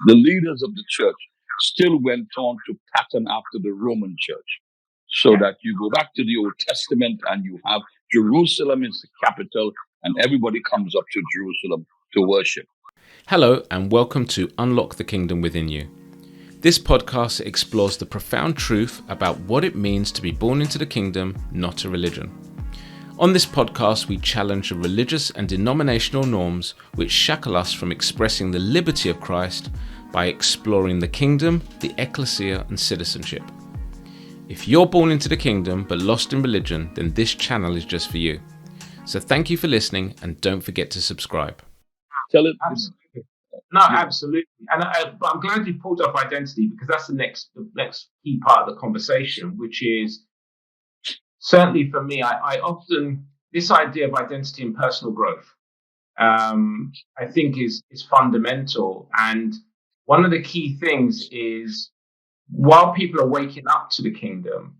the leaders of the church still went on to pattern after the Roman church. So that you go back to the Old Testament and you have Jerusalem is the capital and everybody comes up to Jerusalem to worship. Hello and welcome to Unlock the Kingdom Within You. This podcast explores the profound truth about what it means to be born into the kingdom, not a religion. On this podcast, we challenge the religious and denominational norms which shackle us from expressing the liberty of Christ by exploring the kingdom, the ecclesia, and citizenship. If you're born into the kingdom but lost in religion, then this channel is just for you. So thank you for listening and don't forget to subscribe. Tell it. Absolutely. No, absolutely. And but I'm glad you pulled up identity, because that's the next key part of the conversation, which is certainly for me, I often, this idea of identity and personal growth, I think is fundamental. And one of the key things is, while people are waking up to the kingdom,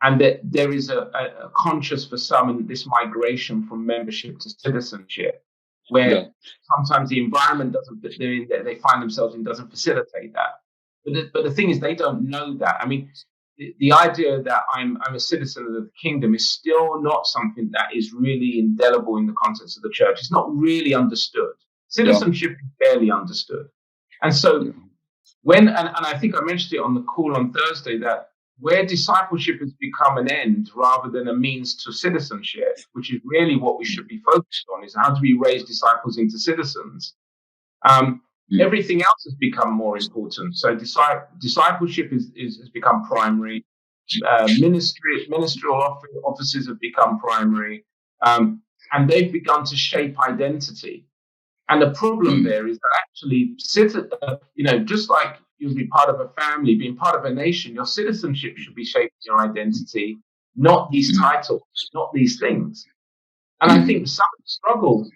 and that there is a conscious for some in this migration from membership to citizenship, where sometimes the environment they find themselves in doesn't facilitate that. But the thing is, they don't know that. I mean, the idea that I'm a citizen of the kingdom is still not something that is really indelible in the context of the church. It's not really understood. Citizenship is barely understood. And so and I think I mentioned it on the call on Thursday, that where discipleship has become an end rather than a means to citizenship, which is really what we should be focused on, is how do we raise disciples into citizens? Everything else has become more important. So discipleship has become primary. Ministerial offices have become primary, and they've begun to shape identity. And the problem there is that actually, just like you'll be part of a family, being part of a nation, your citizenship should be shaping your identity, not these titles, not these things. And I think some struggle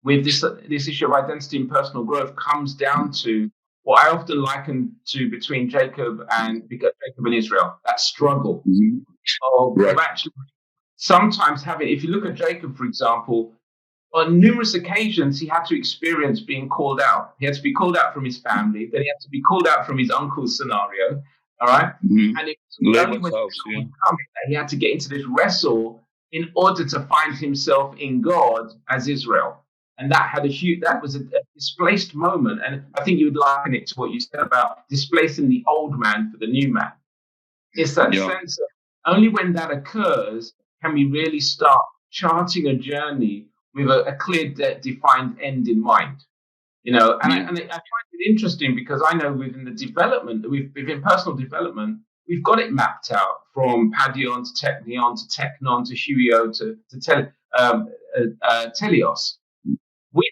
with this issue of identity and personal growth comes down to what I often liken to between Jacob and Israel, that struggle of actually sometimes having, if you look at Jacob, for example, on numerous occasions, he had to experience being called out. He had to be called out from his family. Then he had to be called out from his uncle's scenario. All right. And it was only when he had to get into this wrestle in order to find himself in God as Israel. And that was a displaced moment. And I think you would liken it to what you said about displacing the old man for the new man. It's that sense of only when that occurs can we really start charting a journey with a clear, defined end in mind, and I find it interesting because I know within the development, within personal development, we've got it mapped out from Padion to Technion to Technon to Huio to Telios.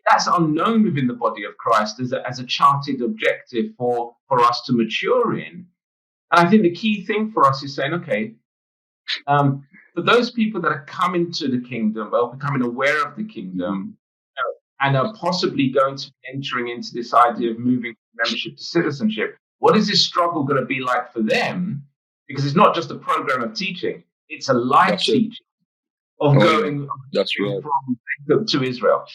That's unknown within the body of Christ as a charted objective for us to mature in. And I think the key thing for us is saying, okay, for those people that are coming to the kingdom, or becoming aware of the kingdom, and are possibly going to be entering into this idea of moving from membership to citizenship, what is this struggle going to be like for them? Because it's not just a program of teaching; it's a life teaching of going from Jacob to Israel.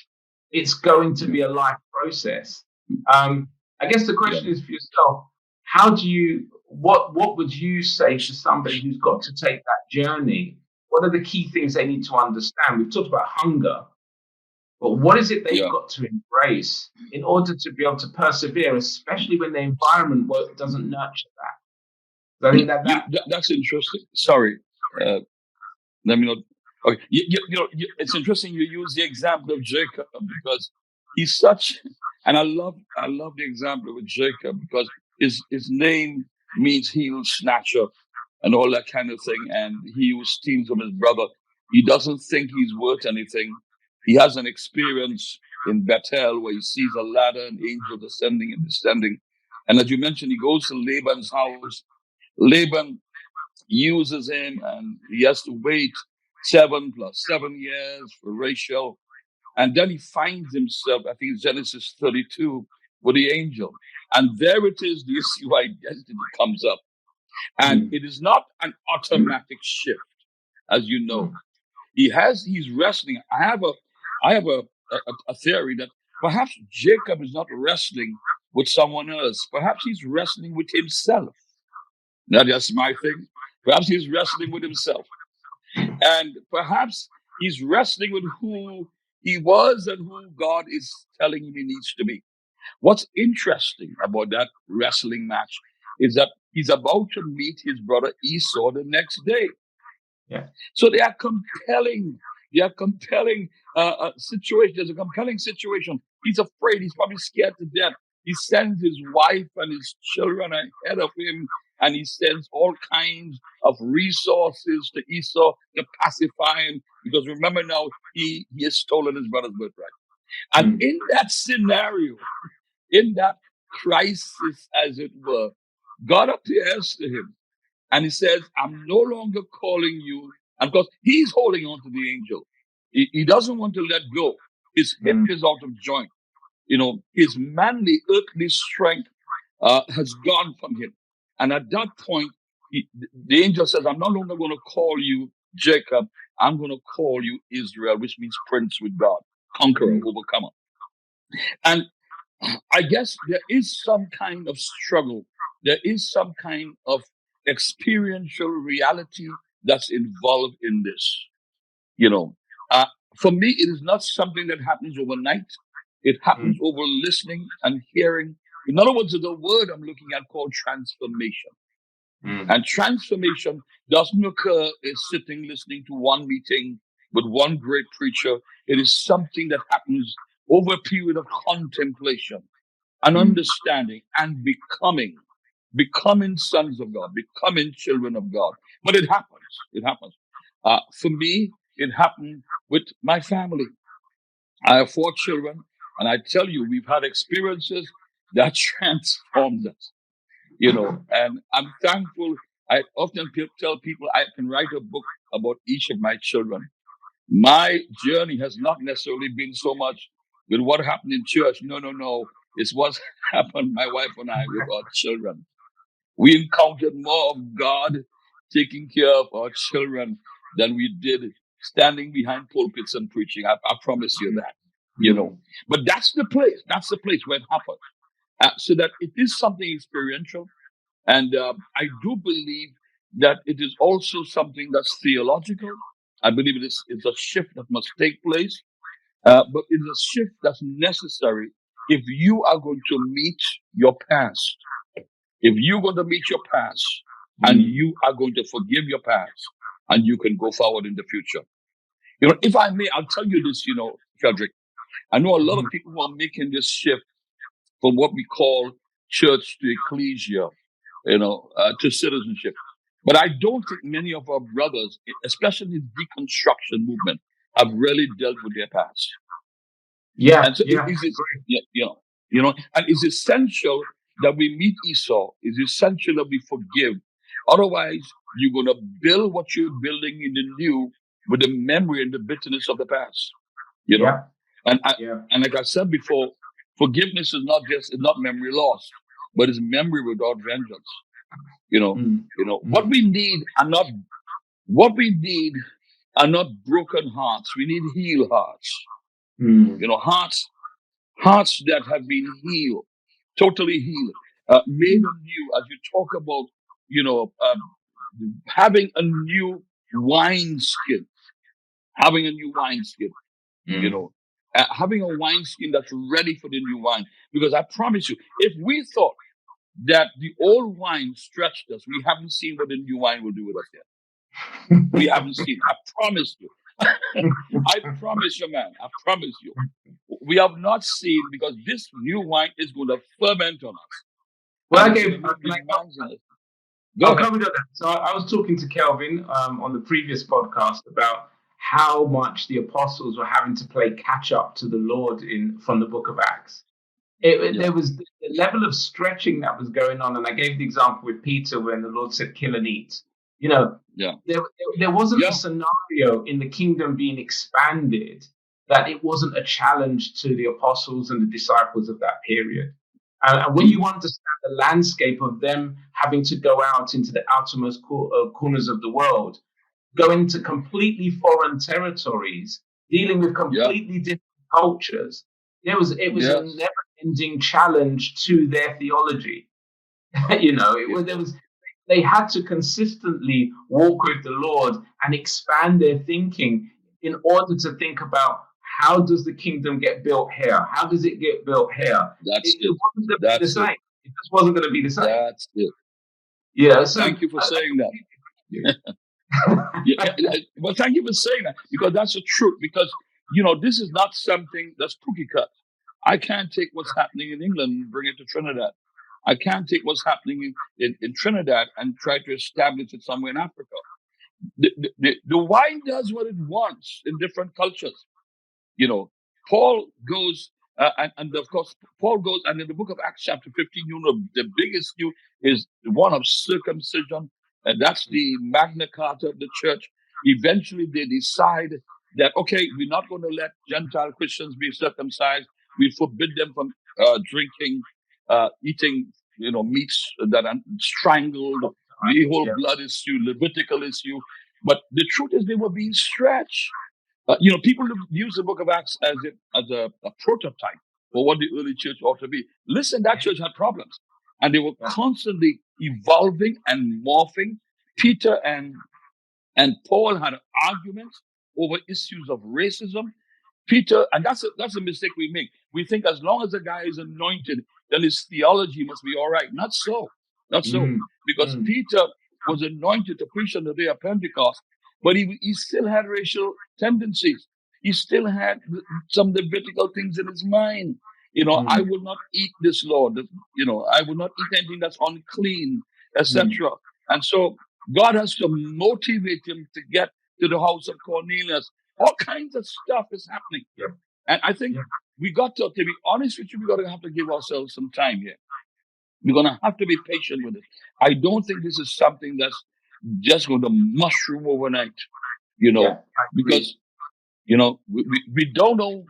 It's going to be a life process. I guess the question is for yourself: how do you? What would you say to somebody who's got to take that journey? What are the key things they need to understand? We've talked about hunger, but what is it they've got to embrace in order to be able to persevere, especially when the environment doesn't nurture that? So I think that's interesting. Sorry, let me not. Okay, it's interesting you use the example of Jacob, because he's such, and I love the example with Jacob, because his name means heel snatcher and all that kind of thing. And he who steals from his brother, he doesn't think he's worth anything. He has an experience in Bethel where he sees a ladder and angels ascending and descending. And as you mentioned, he goes to Laban's house. Laban uses him, and he has to wait 7 + 7 years for Rachel. And then he finds himself, I think it's Genesis 32, with the angel. And there it is, the issue of identity comes up. And it is not an automatic shift, as you know. He's wrestling. I have a theory that perhaps Jacob is not wrestling with someone else. Perhaps he's wrestling with himself. Now, that's my thing. Perhaps he's wrestling with himself. And perhaps he's wrestling with who he was and who God is telling him he needs to be. What's interesting about that wrestling match is that he's about to meet his brother Esau the next day. Yeah. So they are compelling. They are compelling situation. There's a compelling situation. He's afraid. He's probably scared to death. He sends his wife and his children ahead of him, and he sends all kinds of resources to Esau to pacify him. Because remember now, he has stolen his brother's birthright. And in that scenario, in that crisis, as it were, God appears to him and he says, I'm no longer calling you. And because he's holding on to the angel, he doesn't want to let go. His hip is out of joint. You know, his manly earthly strength has gone from him. And at that point, the angel says, I'm no longer going to call you Jacob. I'm going to call you Israel, which means prince with God, conqueror, overcomer. And I guess there is some kind of struggle. There is some kind of experiential reality that's involved in this. You know, for me, it is not something that happens overnight. It happens over listening and hearing. In other words, the word I'm looking at called transformation. And transformation doesn't occur as sitting listening to one meeting with one great preacher. It is something that happens over a period of contemplation and understanding and becoming sons of God, becoming children of God. But it happens. It happens. For me, it happened with my family. I have 4 children, and I tell you, we've had experiences that transformed us. You know, and I'm thankful. I often tell people I can write a book about each of my children. My journey has not necessarily been so much with what happened in church. No. It's what happened, my wife and I, with our children. We encountered more of God taking care of our children than we did standing behind pulpits and preaching. I promise you that, you know. But that's the place. That's the place where it happens. So that it is something experiential. And I do believe that it is also something that's theological. I believe it's a shift that must take place. But it's a shift that's necessary if you are going to meet your past. If you're going to meet your past and you are going to forgive your past and you can go forward in the future. You know, if I may, I'll tell you this, you know, Frederick. I know a lot of people who are making this shift from what we call church to ecclesia, you know, to citizenship. But I don't think many of our brothers, especially in the deconstruction movement, have really dealt with their past. And so and it's essential that we meet Esau. It's essential that we forgive. Otherwise, you're going to build what you're building in the new with the memory and the bitterness of the past. You know, and like I said before, forgiveness is not memory lost, but it's memory without vengeance. You know, what we need are not broken hearts. We need healed hearts. You know, hearts that have been healed, totally healed, made anew. As you talk about, you know, having a new wineskin, you know, having a wineskin that's ready for the new wine. Because I promise you, if we thought that the old wine stretched us, we haven't seen what the new wine will do with us yet. We haven't seen. I promise you. I promise you, man. I promise you. We have not seen, because this new wine is going to ferment on us. Well, So I was talking to Kelvin on the previous podcast about how much the apostles were having to play catch up to the Lord from the book of Acts. There was the level of stretching that was going on, and I gave the example with Peter when the Lord said, "Kill and eat." You know, there wasn't a scenario in the kingdom being expanded that it wasn't a challenge to the apostles and the disciples of that period. And when you understand the landscape of them having to go out into the outermost corners of the world, go into completely foreign territories, dealing with completely different cultures, it was a unending challenge to their theology. They had to consistently walk with the Lord and expand their thinking in order to think about, how does the kingdom get built here? How does it get built here? That's It it. wasn't going to be the That's same. it. It just wasn't going to be the same. That's it. So Thank you for saying that. Well, thank you for saying that, because that's the truth. Because this is not something that's cookie cut. I can't take what's happening in England and bring it to Trinidad. I can't take what's happening in Trinidad and try to establish it somewhere in Africa. The wine does what it wants in different cultures. Paul goes, and of course, Paul goes, and in the book of Acts, chapter 15, the biggest is the one of circumcision, and that's the Magna Carta of the church. Eventually, they decide that, okay, we're not going to let Gentile Christians be circumcised. We forbid them from drinking, eating, meats that are strangled. The whole blood issue, Levitical issue. But the truth is, they were being stretched. People use the book of Acts as a prototype for what the early church ought to be. Listen, that church had problems, and they were constantly evolving and morphing. Peter and Paul had arguments over issues of racism. Peter, and that's a mistake we make. We think as long as a guy is anointed, then his theology must be all right. Not so. Because Peter was anointed to preach on the day of Pentecost, but he still had racial tendencies. He still had some Levitical things in his mind. I will not eat this, Lord. I will not eat anything that's unclean, etc. And so God has to motivate him to get to the house of Cornelius. All kinds of stuff is happening. And I think we got to be honest with you, we're going to have to give ourselves some time here. We're going to have to be patient with it. I don't think this is something that's just going to mushroom overnight, because, we don't know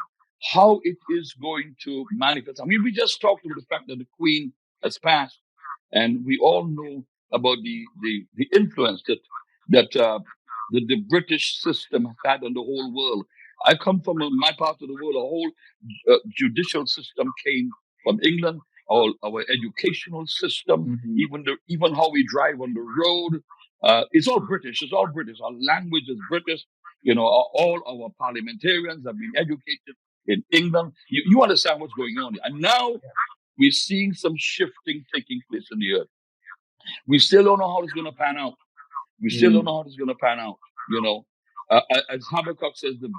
how it is going to manifest. I mean, we just talked about the fact that the Queen has passed, and we all know about the influence that the British system has had on the whole world. I come from my part of the world. A whole judicial system came from England. Our educational system, even how we drive on the road, it's all British. It's all British. Our language is British. All our parliamentarians have been educated in England. You understand what's going on here. And now we're seeing some shifting taking place in the earth. We still don't know how it's going to pan out. As Habakkuk says, the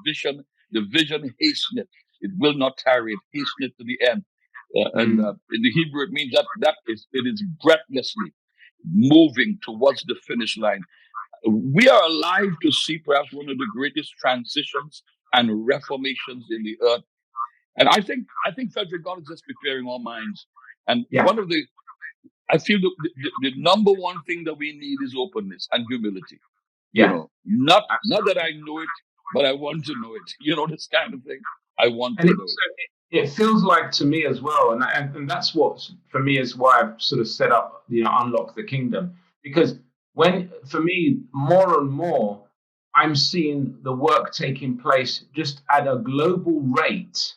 vision hasteneth. It will not tarry. It hasteneth to the end. And in the Hebrew, it means that it is breathlessly moving towards the finish line. We are alive to see perhaps one of the greatest transitions and reformations in the earth. And I think Frederick, God is just preparing our minds. And I feel the number one thing that we need is openness and humility. Not that I know it, but I want to know it. This kind of thing. I want to know it. It feels like to me as well, and that's what for me is why I've sort of set up, Unlock the Kingdom, because for me, more and more, I'm seeing the work taking place just at a global rate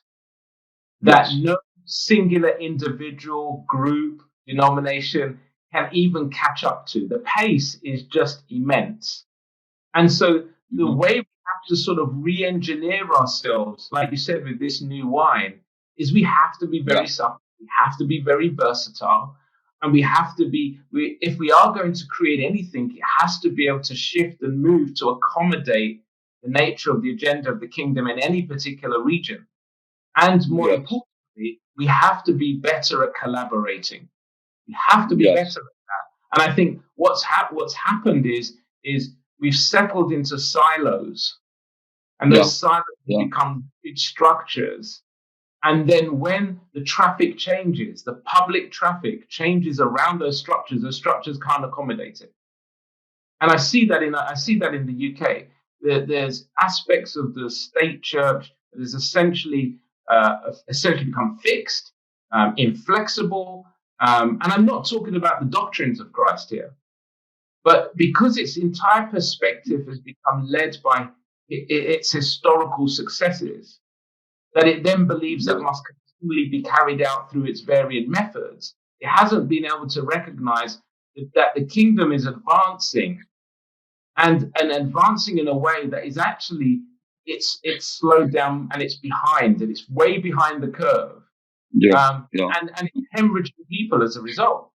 that no singular individual, group, denomination can even catch up to. The pace is just immense. And so the way we have to sort of re-engineer ourselves, like you said, with this new wine, is we have to be very subtle, we have to be very versatile, and we have to be, if we are going to create anything, it has to be able to shift and move to accommodate the nature of the agenda of the kingdom in any particular region. And more importantly, we have to be better at collaborating. We have to be better at that. And I think what's happened is we've settled into silos, and those silos become big structures. And then when the traffic changes, the public traffic changes around those structures can't accommodate it. And I see that in the UK. There's aspects of the state church that is essentially become fixed, inflexible. And I'm not talking about the doctrines of Christ here, but because its entire perspective has become led by its historical successes, that it then believes that seemingly be carried out through its varying methods, it hasn't been able to recognize that the kingdom is advancing and advancing in a way that is actually it's slowed down and it's behind and it's way behind the curve. And it's hemorrhaging people as a result.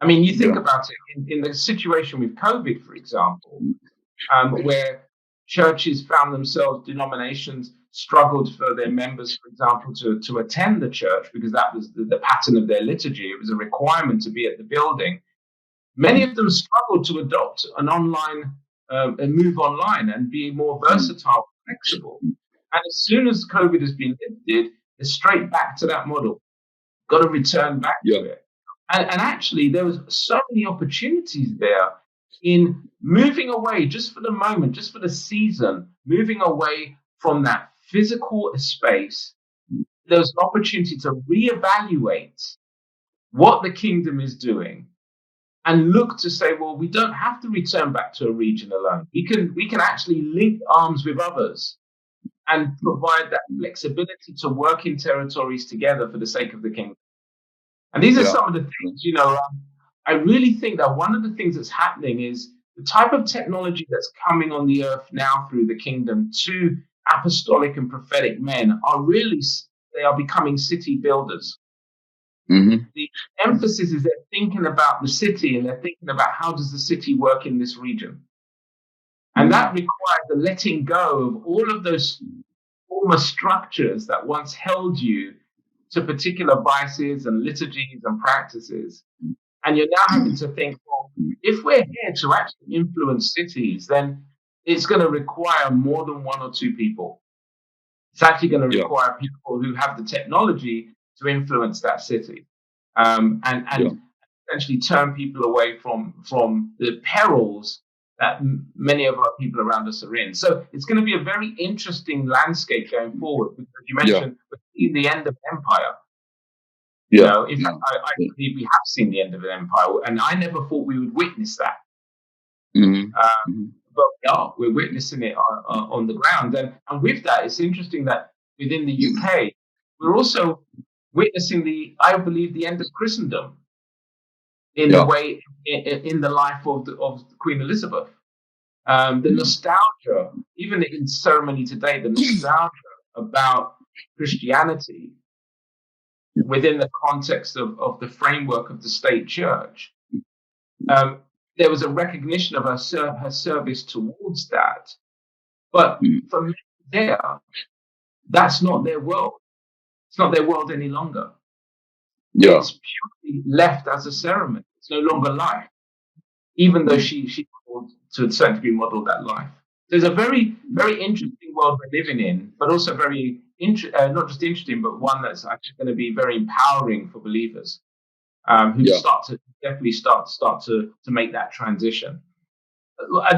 I mean, you think about it in the situation with COVID, for example, where churches found themselves, denominations struggled for their members, for example, to attend the church because that was the pattern of their liturgy. It was a requirement to be at the building. Many of them struggled to adopt an online and move online and be more versatile, flexible. And as soon as COVID has been lifted, it's straight back to that model. Got to return back to it. And actually, there was so many opportunities there in moving away, just for the moment, just for the season, moving away from that physical space. There was an opportunity to reevaluate what the kingdom is doing and look to say, well, we don't have to return back to a region alone. We can actually link arms with others and provide that flexibility to work in territories together for the sake of the kingdom. And these are some of the things, I really think that one of the things that's happening is the type of technology that's coming on the earth now through the kingdom to apostolic and prophetic men they are becoming city builders. Mm-hmm. The emphasis is they're thinking about the city and they're thinking about how does the city work in this region. And that requires the letting go of all of those former structures that once held you to particular biases and liturgies and practices. And you're now having to think, well, if we're here to actually influence cities, then it's going to require more than one or two people. It's actually going to require people who have the technology to influence that city and essentially turn people away from the perils that many of our people around us are in. So it's going to be a very interesting landscape going forward, because you mentioned the end of empire. In fact, I believe we have seen the end of an empire, and I never thought we would witness that. But we're witnessing it on the ground. And with that, it's interesting that within the UK, we're also witnessing I believe, the end of Christendom in the way, in the life of Queen Elizabeth. The nostalgia, even in ceremony today, the nostalgia about Christianity within the context of the framework of the state church. There was a recognition of her service towards that. But for many there, that's not their world. It's not their world any longer. It's purely left as a ceremony. It's no longer life, even though she to a certain degree modeled that life. There's a very, very interesting world we're living in, but also very not just interesting, but one that's actually going to be very empowering for believers who start to make that transition.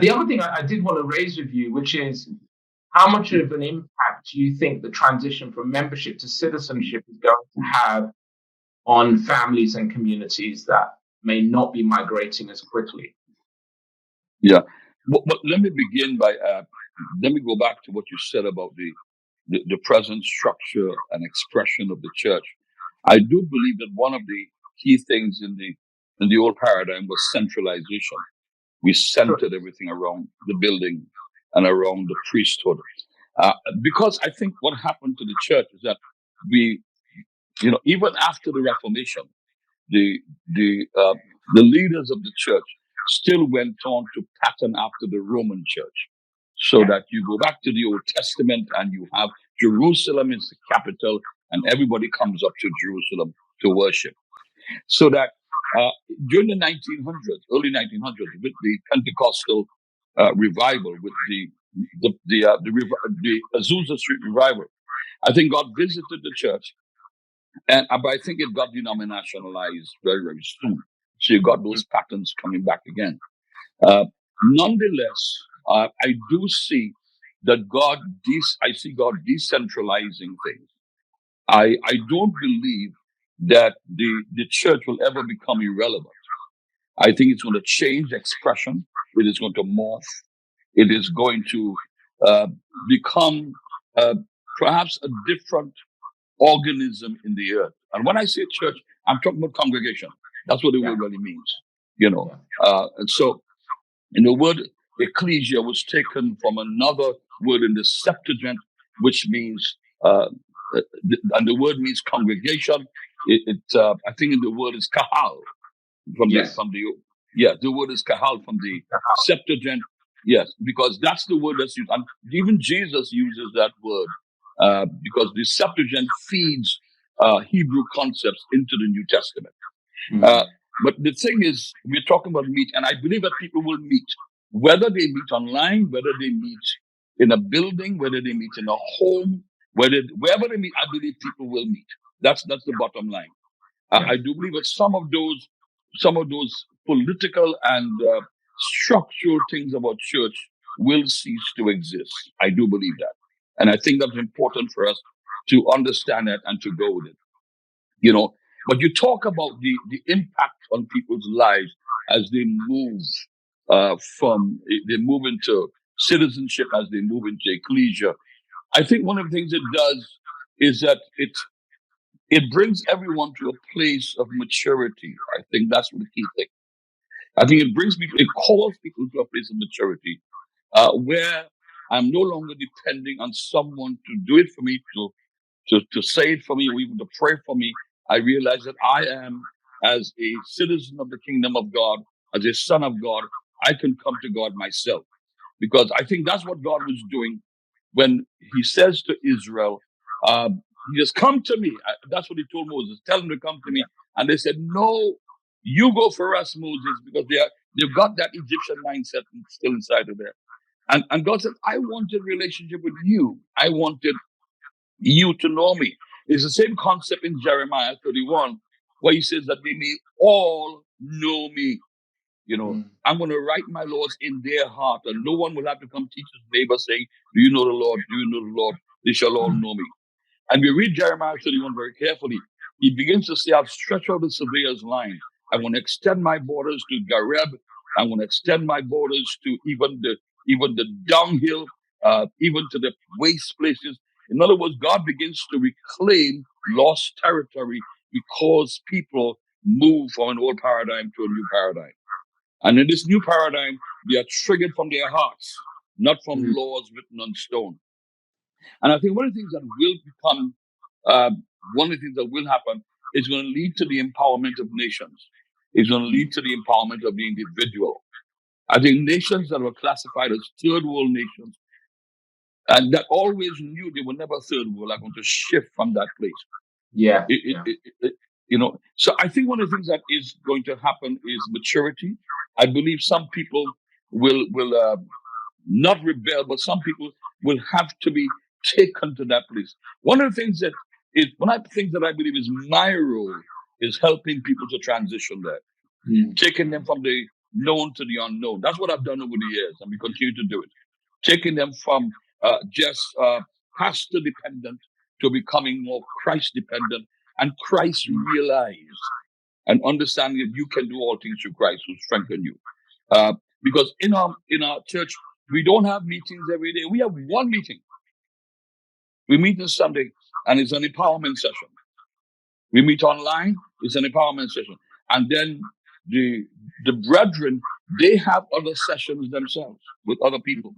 The other thing I did want to raise with you, which is how much of an impact do you think the transition from membership to citizenship is going to have on families and communities that may not be migrating as quickly? But let me begin by let me go back to what you said about the present structure and expression of the church. I do believe that one of the key things in the old paradigm was centralization. We centered everything around the building and around the priesthood. Because I think what happened to the church is that we, even after the Reformation, the leaders of the church still went on to pattern after the Roman church. So that you go back to the Old Testament and you have Jerusalem is the capital and everybody comes up to Jerusalem to worship. So that during the 1900s, early 1900s, with the Pentecostal revival, with the Azusa Street revival, I think God visited the church, but I think it got denominationalized very, very soon. So you got those patterns coming back again. Nonetheless, I do see that I see God decentralizing things. I don't believe that the church will ever become irrelevant. I think it's going to change expression. It is going to morph. It is going to become perhaps a different organism in the earth. And when I say church, I'm talking about congregation. That's what the word really means, you know. And so, the word ecclesia was taken from another word in the Septuagint, which means, and the word means congregation. I think the word is kahal the word is kahal from the Septuagint. Yes, because that's the word that's used. And even Jesus uses that word because the Septuagint feeds Hebrew concepts into the New Testament. But the thing is, we're talking about meet, and I believe that people will meet, whether they meet online, whether they meet in a building, whether they meet in a home, wherever they meet. I believe people will meet. That's the bottom line. I do believe that some of those political and structural things about church will cease to exist. I do believe that, and I think that's important for us to understand that and to go with it. You know, but you talk about the impact on people's lives as they move they move into citizenship, as they move into ecclesia. I think one of the things it does is that it brings everyone to a place of maturity. I think that's the key thing. I think it calls people to a place of maturity where I'm no longer depending on someone to do it for me, to say it for me, or even to pray for me. I realize that I am, as a citizen of the kingdom of God, as a son of God, I can come to God myself. Because I think that's what God was doing when he says to Israel, he says, come to me. That's what he told Moses. Tell them to come to me. And they said, no, you go for us, Moses, because they've got that Egyptian mindset still inside of there. And God said, I wanted relationship with you. I wanted you to know me. It's the same concept in Jeremiah 31, where he says that they may all know me. You know, I'm going to write my laws in their heart, and no one will have to come teach his neighbor saying, do you know the Lord? Do you know the Lord? They shall all know me. And we read Jeremiah 31 very carefully. He begins to say, I've stretched out the surveyor's line. I want to extend my borders to Gareb. I want to extend my borders to even the dunghill, even to the waste places. In other words, God begins to reclaim lost territory because people move from an old paradigm to a new paradigm. And in this new paradigm, they are triggered from their hearts, not from laws written on stone. And I think one of the things that will become, one of the things that will happen is going to lead to the empowerment of nations. It's going to lead to the empowerment of the individual. I think nations that were classified as third world nations and that always knew they were never third world are going to shift from that place. You know, so I think one of the things that is going to happen is maturity. I believe some people will not rebel, but some people will have to be taken to that place. One of the things that I believe is my role is helping people to transition there, taking them from the known to the unknown. That's what I've done over the years, and we continue to do it. Taking them from just pastor dependent to becoming more Christ dependent and Christ realized, and understanding that you can do all things through Christ who strengthen you. Because in our church, we don't have meetings every day. We have one meeting. We meet on Sunday, and it's an empowerment session. We meet online, it's an empowerment session. And then the brethren, they have other sessions themselves with other people.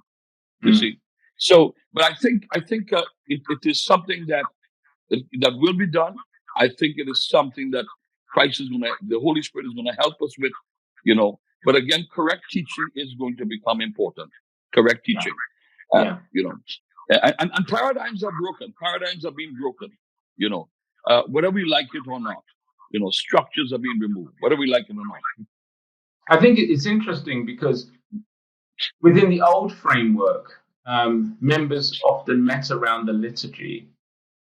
You see? So, but I think it is something that will be done. I think it is something that the Holy Spirit is going to help us with, you know. But again, correct teaching is going to become important. Correct teaching, you know, and paradigms are broken. Paradigms are being broken, you know, whether we like it or not. You know, structures are being removed, whether we like it or not. I think it's interesting because within the old framework, members often met around the liturgy.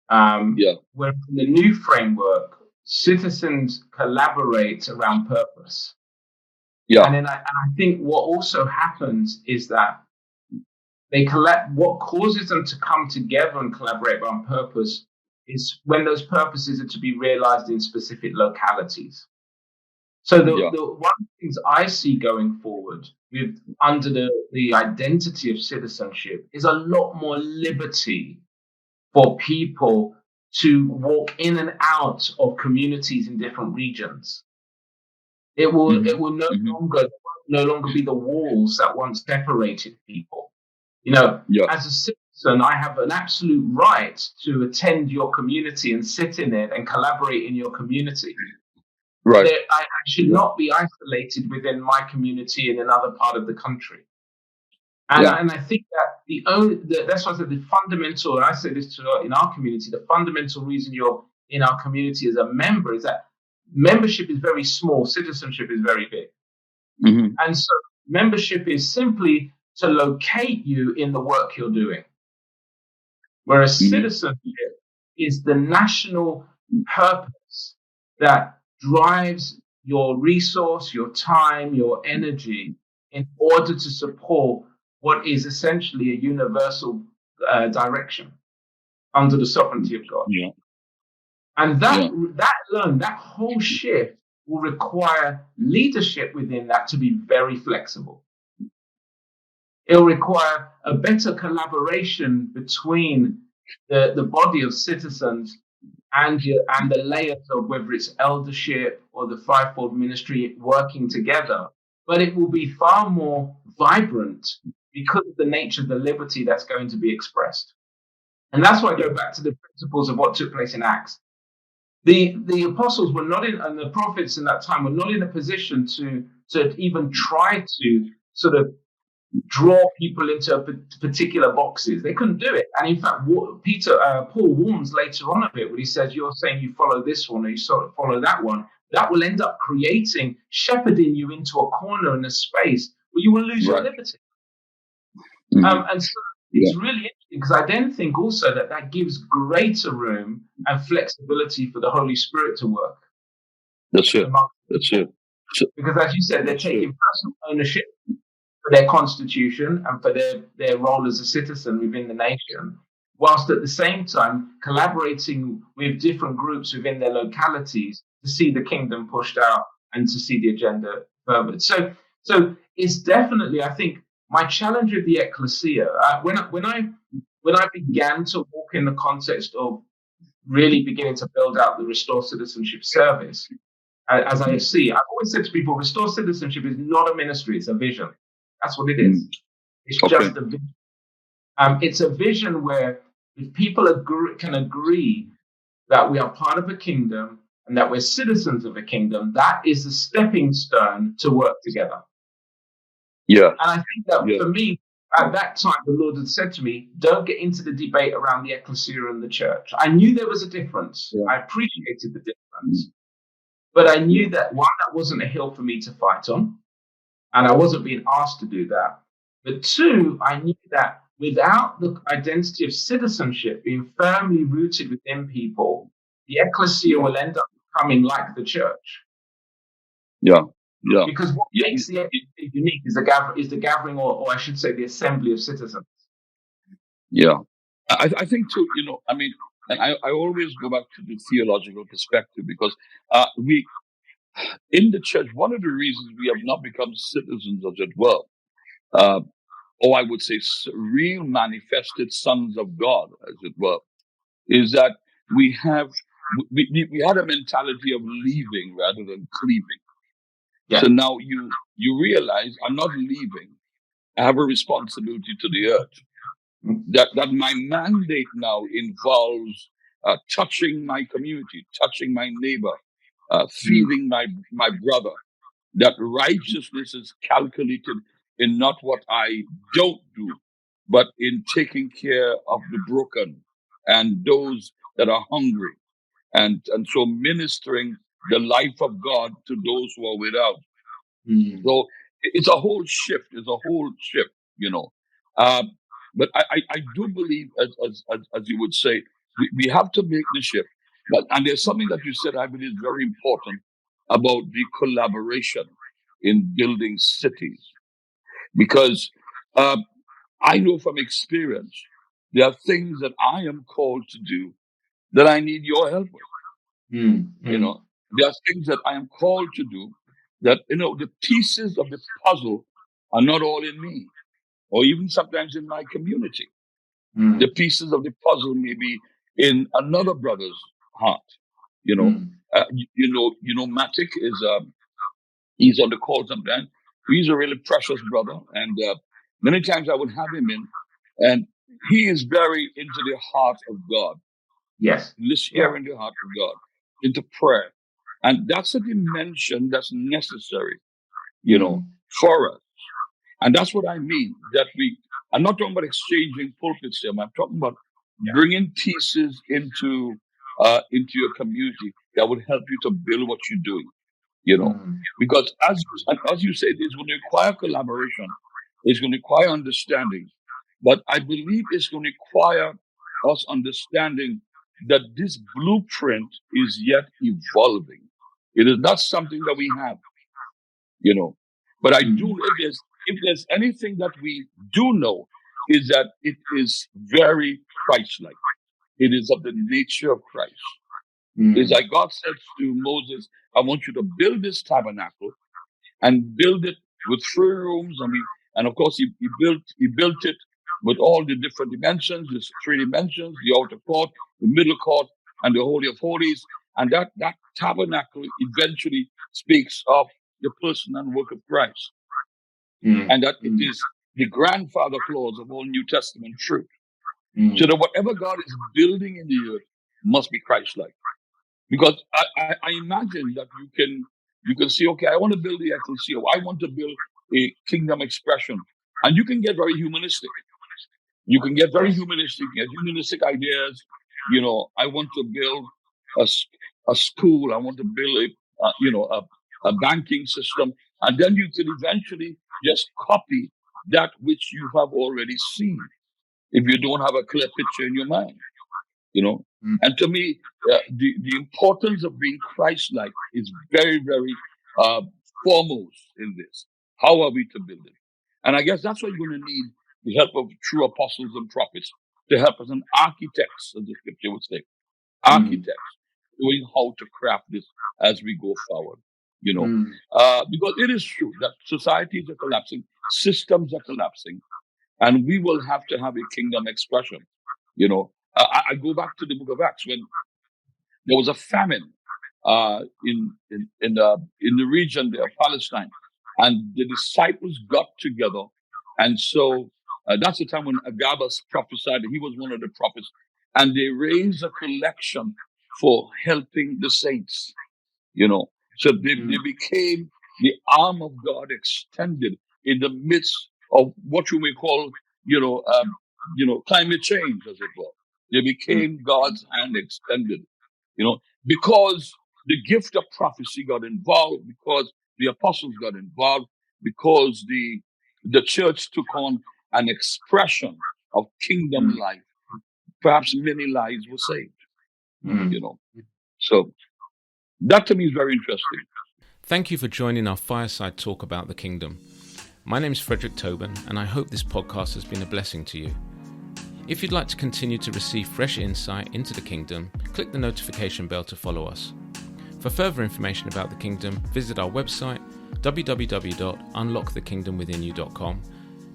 Where in the new framework, citizens collaborate around purpose. And I think what also happens is that they what causes them to come together and collaborate around purpose is when those purposes are to be realized in specific localities. So one of the things I see going forward under the identity of citizenship is a lot more liberty for people to walk in and out of communities in different regions. It will no longer be the walls that once separated people. As a citizen, I have an absolute right to attend your community and sit in it and collaborate in your community. Right. I should not be isolated within my community in another part of the country. And I think that that's why I said the fundamental, and I say this in our community, the fundamental reason you're in our community as a member is that membership is very small, citizenship is very big. And so membership is simply to locate you in the work you're doing. Whereas citizenship is the national purpose that drives your resource, your time, your energy in order to support what is essentially a universal direction under the sovereignty of God. And that whole shift will require leadership within that to be very flexible. It'll require a better collaboration between the body of citizens and the layers of whether it's eldership or the fivefold ministry working together. But it will be far more vibrant because of the nature of the liberty that's going to be expressed. And that's why I go back to the principles of what took place in Acts. The apostles were not in, and the prophets in that time were not in a position to even try to sort of draw people into particular boxes. They couldn't do it. And in fact, Paul warns later on of it when he says, you're saying you follow this one or you sort of follow that one. That will end up shepherding you into a corner in a space where you will lose your liberty. And so it's really interesting because I then think also that gives greater room and flexibility for the Holy Spirit to work. That's it. Because as you said, they're taking personal ownership for their constitution and for their role as a citizen within the nation, whilst at the same time collaborating with different groups within their localities to see the kingdom pushed out and to see the agenda furthered. So it's definitely, I think, my challenge with the ecclesia, when I began to walk in the context of really beginning to build out the Restore Citizenship service, as I see, I've always said to people, Restore Citizenship is not a ministry, it's a vision. That's what it is. It's just a vision. It's a vision where if people can agree that we are part of a kingdom and that we're citizens of a kingdom, that is a stepping stone to work together. And I think that for me, at that time, the Lord had said to me, don't get into the debate around the ecclesia and the church. I knew there was a difference. I appreciated the difference. But I knew that, one, that wasn't a hill for me to fight on. And I wasn't being asked to do that. But two, I knew that without the identity of citizenship being firmly rooted within people, the ecclesia will end up becoming like the church. Because what makes the ecclesia unique is the gathering, or I should say, the assembly of citizens. I think too. And I always go back to the theological perspective because we. In the church, one of the reasons we have not become citizens, as it were, or I would say real manifested sons of God, as it were, is that we had a mentality of leaving rather than cleaving. So now you realize I'm not leaving. I have a responsibility to the earth. That my mandate now involves touching my community, touching my neighbor, feeding my brother. That righteousness is calculated in not what I don't do, but in taking care of the broken and those that are hungry, and so ministering the life of God to those who are without. So it's a whole shift. But I do believe, as you would say, we have to make the shift. And there's something that you said I believe is very important about the collaboration in building cities. Because I know from experience, there are things that I am called to do that I need your help with. There are things that I am called to do that, the pieces of the puzzle are not all in me, or even sometimes in my community. The pieces of the puzzle may be in another brother's heart. Matic is he's on the call sometimes. He's a really precious brother, and many times I would have him in, and he is very into the heart of God. Yes. Hearing the heart of God, into prayer, and that's a dimension that's necessary, for us. And that's what I mean. I'm not talking about exchanging pulpits here. I'm talking about bringing pieces into your community that would help you to build what you're doing. Because as you said, it's going to require collaboration. It's going to require understanding. But I believe it's going to require us understanding that this blueprint is yet evolving. It is not something that we have, But I do, if there's anything that we do know, is that it is very Christ-like. It is of the nature of Christ. It's like God said to Moses, I want you to build this tabernacle and build it with 3 rooms. And of course, he built it with all the different dimensions. There's 3 dimensions: the outer court, the middle court, and the Holy of Holies. And that tabernacle eventually speaks of the person and work of Christ. And that it is the grandfather clause of all New Testament truth. So that whatever God is building in the earth must be Christ-like. Because I imagine that you can say, okay, I want to build the ecclesia. I want to build a kingdom expression. And you can get very humanistic. You can get humanistic ideas. I want to build a school. I want to build a banking system. And then you can eventually just copy that which you have already seen, if you don't have a clear picture in your mind. And to me, the importance of being Christ-like is very, very foremost in this. How are we to build it? And I guess that's why you're going to need the help of true apostles and prophets to help us, and architects, as the scripture would say, architects, knowing how to craft this as we go forward. Because it is true that societies are collapsing, systems are collapsing, and we will have to have a kingdom expression. I go back to the book of Acts when there was a famine in the region there, Palestine, and the disciples got together, and so that's the time when Agabus prophesied. He was one of the prophets, and they raised a collection for helping the saints. So they became the arm of God extended in the midst of what you may call, climate change, as it were. They became God's hand extended, because the gift of prophecy got involved, because the apostles got involved, because the church took on an expression of kingdom life. Perhaps many lives were saved, So that to me is very interesting. Thank you for joining our fireside talk about the kingdom. My name is Frederick Tobun, and I hope this podcast has been a blessing to you. If you'd like to continue to receive fresh insight into the kingdom, click the notification bell to follow us. For further information about the kingdom, visit our website www.unlockthekingdomwithinyou.com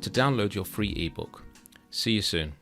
to download your free ebook. See you soon.